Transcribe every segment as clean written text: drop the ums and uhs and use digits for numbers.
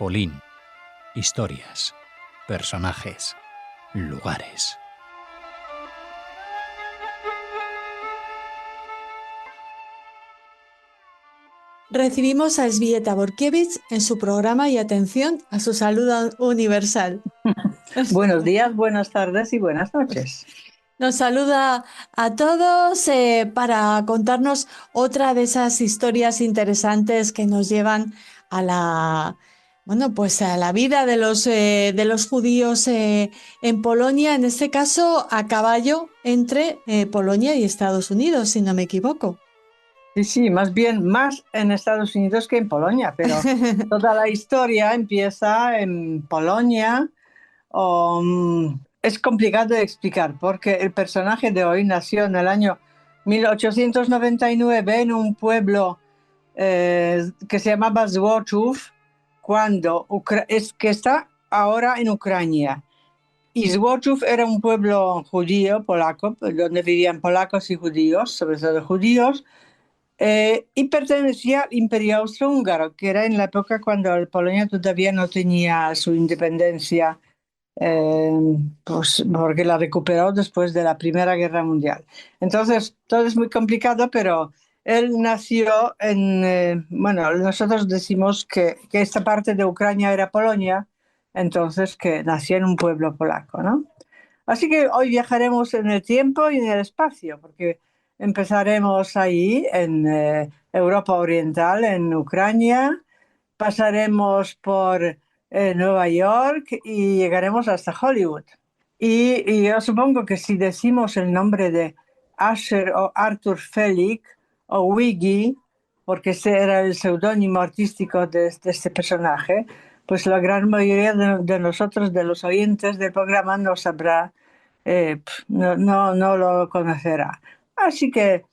Polín. Historias, personajes, lugares. Recibimos a Elżbieta Borkiewicz en su programa y atención a su salud universal. Buenos días, buenas tardes y buenas noches. Nos saluda a todos para contarnos otra de esas historias interesantes que nos llevan a la, a la vida de los judíos en Polonia, en este caso a caballo entre Polonia y Estados Unidos, si no me equivoco. Sí, más bien más en Estados Unidos que en Polonia, pero toda la historia empieza en Polonia. Es complicado de explicar porque el personaje de hoy nació en el año 1899 en un pueblo que se llamaba Złochów, que está ahora en Ucrania. Y Złochów era un pueblo judío, polaco, donde vivían polacos y judíos, sobre todo judíos, y pertenecía al Imperio Austrohúngaro, que era en la época cuando Polonia todavía no tenía su independencia, pues porque la recuperó después de la Primera Guerra Mundial. Entonces, todo es muy complicado, pero él nació nosotros decimos que esta parte de Ucrania era Polonia, entonces que nació en un pueblo polaco, ¿no? Así que hoy viajaremos en el tiempo y en el espacio, porque empezaremos ahí en Europa Oriental, en Ucrania, pasaremos por Nueva York y llegaremos hasta Hollywood. Y yo supongo que si decimos el nombre de Asher o Arthur Felig o Wiggy, porque ese era el seudónimo artístico de este personaje, pues la gran mayoría de nosotros, de los oyentes del programa, no sabrá, no lo conocerá. Así que,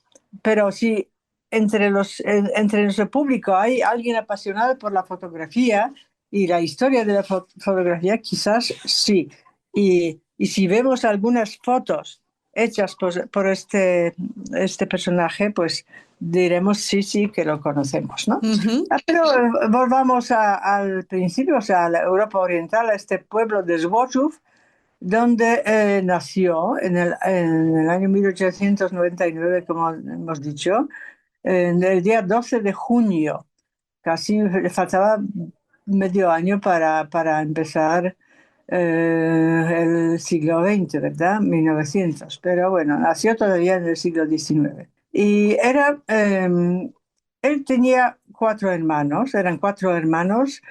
pero si entre nuestro público hay alguien apasionado por la fotografía y la historia de la fotografía, quizás sí. Y si vemos algunas fotos hechas por este personaje, pues diremos sí que lo conocemos, ¿no? Uh-huh. Pero volvamos al principio, o sea, a la Europa Oriental, a este pueblo de Złochów, donde nació en el año 1899, como hemos dicho, en el día 12 de junio. Casi le faltaba medio año para empezar el siglo XX, ¿verdad? 1900. Pero bueno, nació todavía en el siglo XIX. Y él tenía eran cuatro hermanos.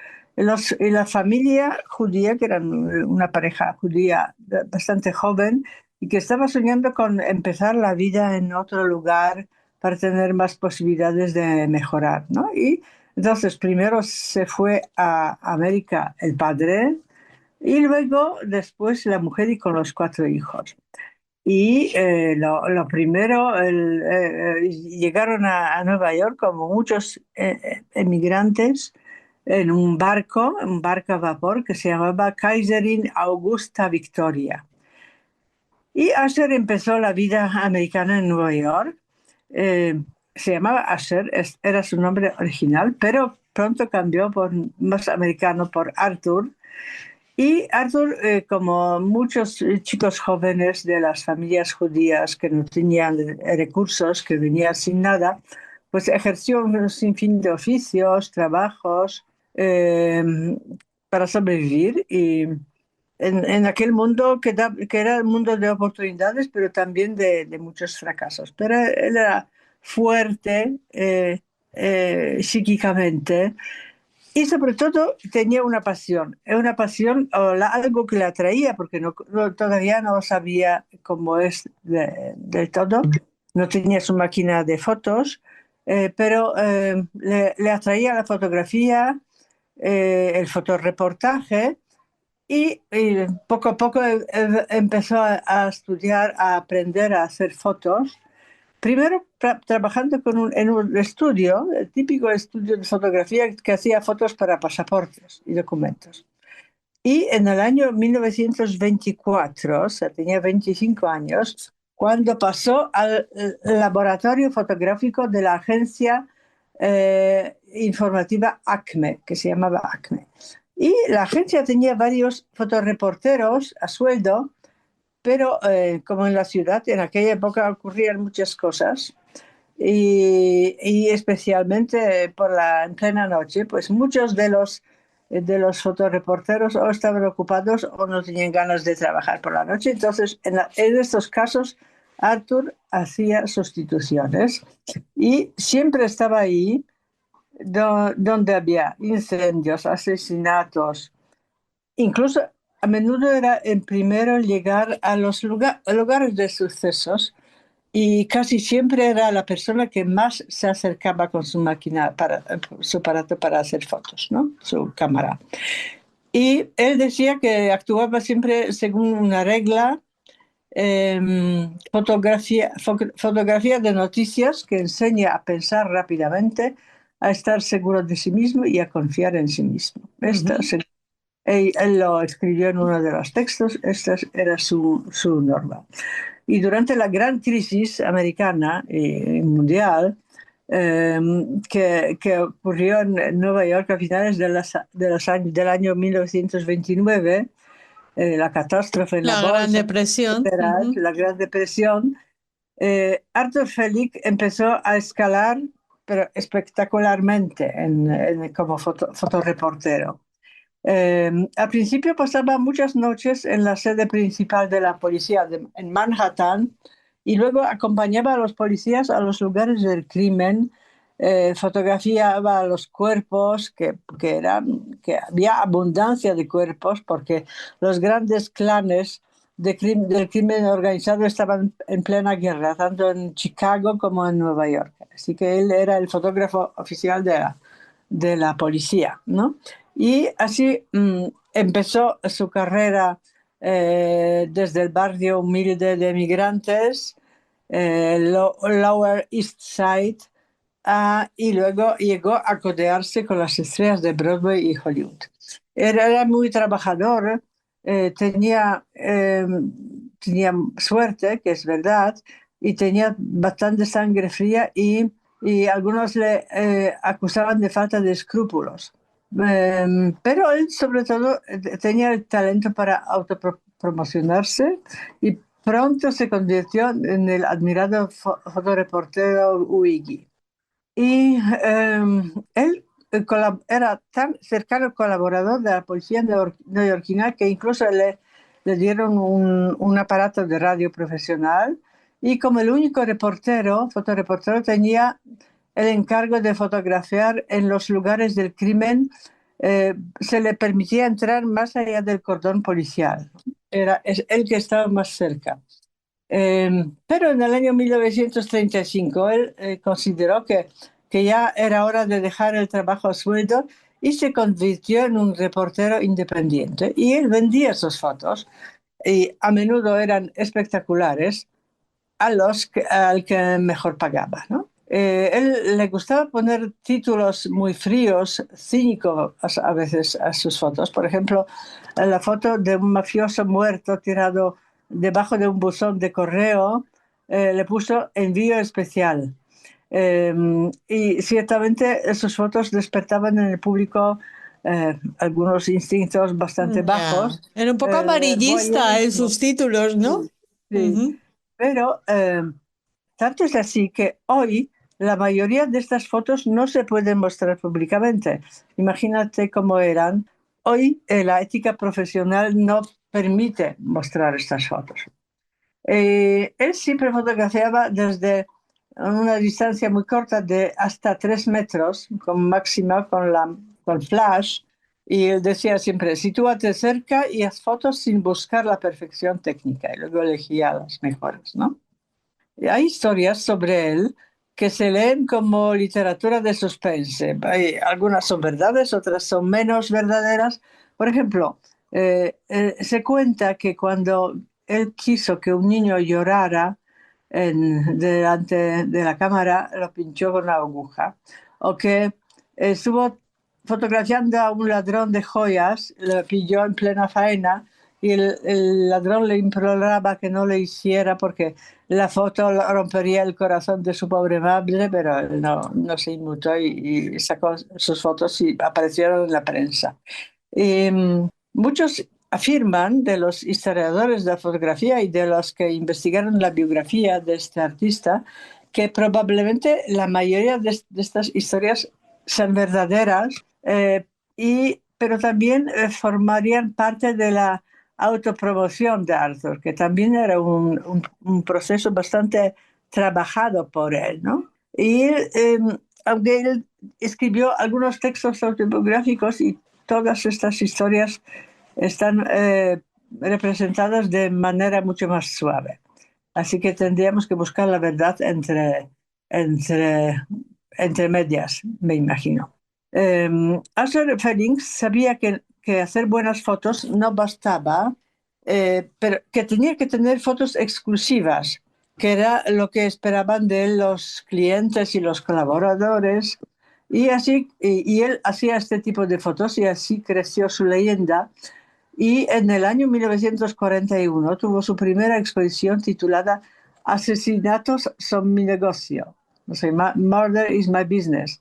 Y la familia judía, que eran una pareja judía bastante joven y que estaba soñando con empezar la vida en otro lugar para tener más posibilidades de mejorar, ¿no? Y entonces primero se fue a América el padre y luego después la mujer y con los cuatro hijos. Y lo primero, llegaron a Nueva York como muchos emigrantes en un barco a vapor que se llamaba Kaiserin Augusta Victoria. Y Asher empezó la vida americana en Nueva York. Se llamaba Asher, era su nombre original, pero pronto cambió más americano por Arthur. Y Arthur, como muchos chicos jóvenes de las familias judías que no tenían recursos, que venían sin nada, pues ejerció un sinfín de oficios, trabajos para sobrevivir. Y en aquel mundo que era el mundo de oportunidades, pero también de muchos fracasos. Pero él era fuerte psíquicamente y sobre todo tenía una pasión algo que le atraía, porque todavía no sabía cómo es del todo, no tenía su máquina de fotos, pero le atraía la fotografía, el fotoreportaje. Y poco a poco empezó a estudiar, a aprender a hacer fotos. Primero trabajando en un estudio, el típico estudio de fotografía que hacía fotos para pasaportes y documentos. Y en el año 1924, o sea, tenía 25 años, cuando pasó al laboratorio fotográfico de la agencia informativa ACME, que se llamaba ACME. Y la agencia tenía varios fotoreporteros a sueldo, pero como en la ciudad, en aquella época ocurrían muchas cosas. Y especialmente en plena noche, pues muchos de los fotoreporteros o estaban ocupados o no tenían ganas de trabajar por la noche. Entonces, en estos casos, Arthur hacía sustituciones y siempre estaba ahí donde había incendios, asesinatos. Incluso a menudo era el primero en llegar a los lugares de sucesos y casi siempre era la persona que más se acercaba con su máquina, su aparato para hacer fotos, ¿no? Su cámara. Y él decía que actuaba siempre según una regla, fotografía de noticias que enseña a pensar rápidamente, a estar seguro de sí mismo y a confiar en sí mismo. Él lo escribió en uno de los textos, esta era su norma. Y durante la gran crisis americana y mundial, que ocurrió en Nueva York a finales del año 1929, la catástrofe en la La Gran bolsa, Depresión. etcétera, la Gran Depresión, Arthur Felic empezó a escalar, pero espectacularmente como fotoreportero. Al principio pasaba muchas noches en la sede principal de la policía en Manhattan y luego acompañaba a los policías a los lugares del crimen, fotografiaba los cuerpos, que había abundancia de cuerpos porque los grandes clanes del crimen organizado estaban en plena guerra, tanto en Chicago como en Nueva York. Así que él era el fotógrafo oficial de la policía, ¿no? Y así empezó su carrera desde el barrio humilde de migrantes, Lower East Side, y luego llegó a codearse con las estrellas de Broadway y Hollywood. Era muy trabajador, tenía suerte, que es verdad, y tenía bastante sangre fría y algunos le acusaban de falta de escrúpulos. Pero él sobre todo tenía el talento para autopromocionarse y pronto se convirtió en el admirado fotoreportero Luigi. Y él era tan cercano colaborador de la policía neoyorquina que incluso le dieron un aparato de radio profesional y como el único fotoreportero, tenía el encargo de fotografiar en los lugares del crimen. Se le permitía entrar más allá del cordón policial. Es él que estaba más cerca. Pero en el año 1935 él consideró que ya era hora de dejar el trabajo a sueldo y se convirtió en un reportero independiente. Y él vendía sus fotos y a menudo eran espectaculares al que mejor pagaba, ¿no? Él le gustaba poner títulos muy fríos, cínicos a veces a sus fotos. Por ejemplo, la foto de un mafioso muerto tirado debajo de un buzón de correo, le puso envío especial. Y ciertamente sus fotos despertaban en el público algunos instintos bastante Ya. bajos. Era un poco amarillista en Voyeurismo. sus títulos, ¿no? Sí, sí. Ujú. Pero tanto es así que hoy la mayoría de estas fotos no se pueden mostrar públicamente. Imagínate cómo eran. Hoy la ética profesional no permite mostrar estas fotos. Él siempre fotografiaba desde una distancia muy corta de hasta 3 metros, con máxima con flash, y él decía siempre, sitúate cerca y haz fotos sin buscar la perfección técnica, y luego elegía las mejores, ¿no? Y hay historias sobre él que se leen como literatura de suspense. Algunas son verdades, otras son menos verdaderas. Por ejemplo, se cuenta que cuando él quiso que un niño llorara delante de la cámara, lo pinchó con una aguja. O que estuvo fotografiando a un ladrón de joyas, lo pilló en plena faena y el ladrón le imploraba que no le hiciera porque la foto rompería el corazón de su pobre madre, pero él no se inmutó y sacó sus fotos y aparecieron en la prensa. Muchos afirman, de los historiadores de la fotografía y de los que investigaron la biografía de este artista, que probablemente la mayoría de estas historias sean verdaderas, pero también formarían parte de la autopromoción de Arthur, que también era un proceso bastante trabajado por él, ¿no? Y aunque él escribió algunos textos autobiográficos, y todas estas historias están representadas de manera mucho más suave. Así que tendríamos que buscar la verdad entre medias, me imagino. Asher Fellings sabía que hacer buenas fotos no bastaba, pero que tenía que tener fotos exclusivas, que era lo que esperaban de él los clientes y los colaboradores. Y él hacía este tipo de fotos y así creció su leyenda. Y en el año 1941 tuvo su primera exposición titulada Asesinatos son mi negocio, o sea, Murder is my business.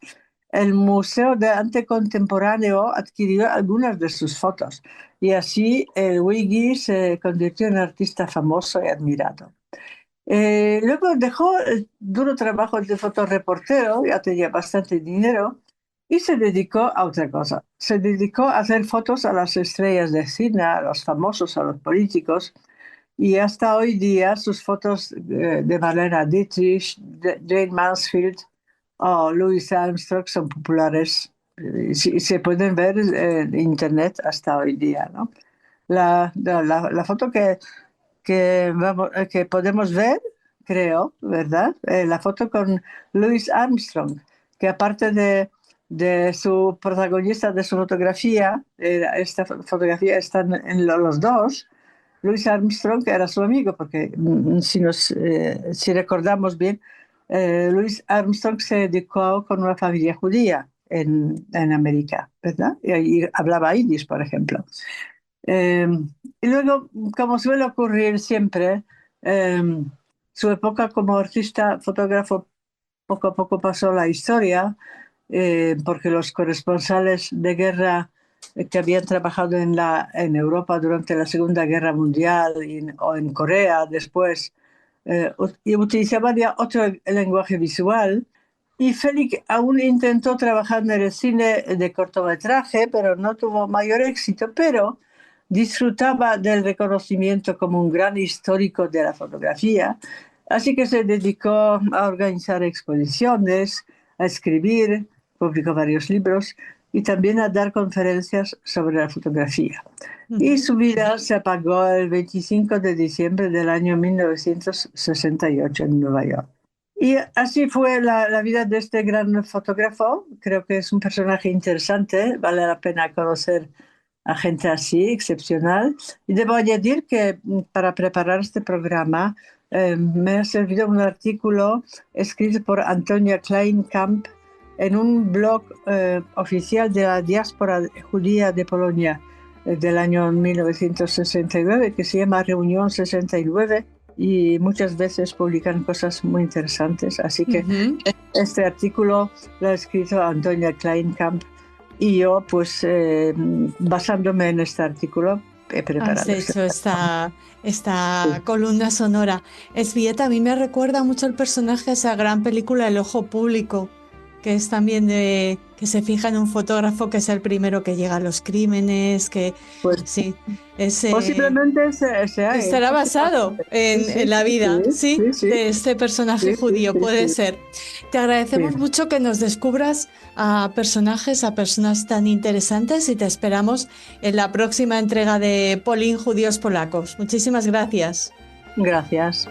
El Museo de Arte Contemporáneo adquirió algunas de sus fotos y así el Wiggy se convirtió en artista famoso y admirado. Luego dejó el duro trabajo de fotoreportero, ya tenía bastante dinero, y se dedicó a otra cosa. Se dedicó a hacer fotos a las estrellas de cine, a los famosos, a los políticos, y hasta hoy día sus fotos de Marlene Dietrich, de Jane Mansfield o Louis Armstrong son populares. Se pueden ver en internet hasta hoy día, ¿no? La foto que podemos ver, creo, ¿verdad? La foto con Louis Armstrong, que aparte de su protagonista de su fotografía, esta fotografía están en los dos. Louis Armstrong era su amigo, porque si recordamos bien, Louis Armstrong se educó con una familia judía en América, ¿verdad? Y hablaba yiddish, por ejemplo. Y luego, como suele ocurrir siempre, su época como artista fotógrafo poco a poco pasó la historia, porque los corresponsales de guerra que habían trabajado en Europa durante la Segunda Guerra Mundial o en Corea después, y utilizaban ya otro lenguaje visual. Y Félix aún intentó trabajar en el cine de cortometraje, pero no tuvo mayor éxito, pero disfrutaba del reconocimiento como un gran histórico de la fotografía, así que se dedicó a organizar exposiciones, a escribir, publicó varios libros y también a dar conferencias sobre la fotografía. Y su vida se apagó el 25 de diciembre del año 1968 en Nueva York. Y así fue la vida de este gran fotógrafo. Creo que es un personaje interesante, vale la pena conocer a gente así, excepcional. Y debo añadir que para preparar este programa me ha servido un artículo escrito por Antonia Kleinkamp en un blog oficial de la diáspora judía de Polonia del año 1969, que se llama Reunión 69, y muchas veces publican cosas muy interesantes. Así que este artículo lo ha escrito Antonia Kleinkamp, y yo, pues, basándome en este artículo, he preparado. Has hecho esta columna sonora. Esvieta, a mí me recuerda mucho el personaje de esa gran película El Ojo Público, que es también que se fija en un fotógrafo que es el primero que llega a los crímenes, que pues, sí, posiblemente estará basado en la vida de este personaje judío, puede ser. Te agradecemos mucho que nos descubras a personajes, a personas tan interesantes, y te esperamos en la próxima entrega de Polín Judíos Polacos. Muchísimas gracias. Gracias.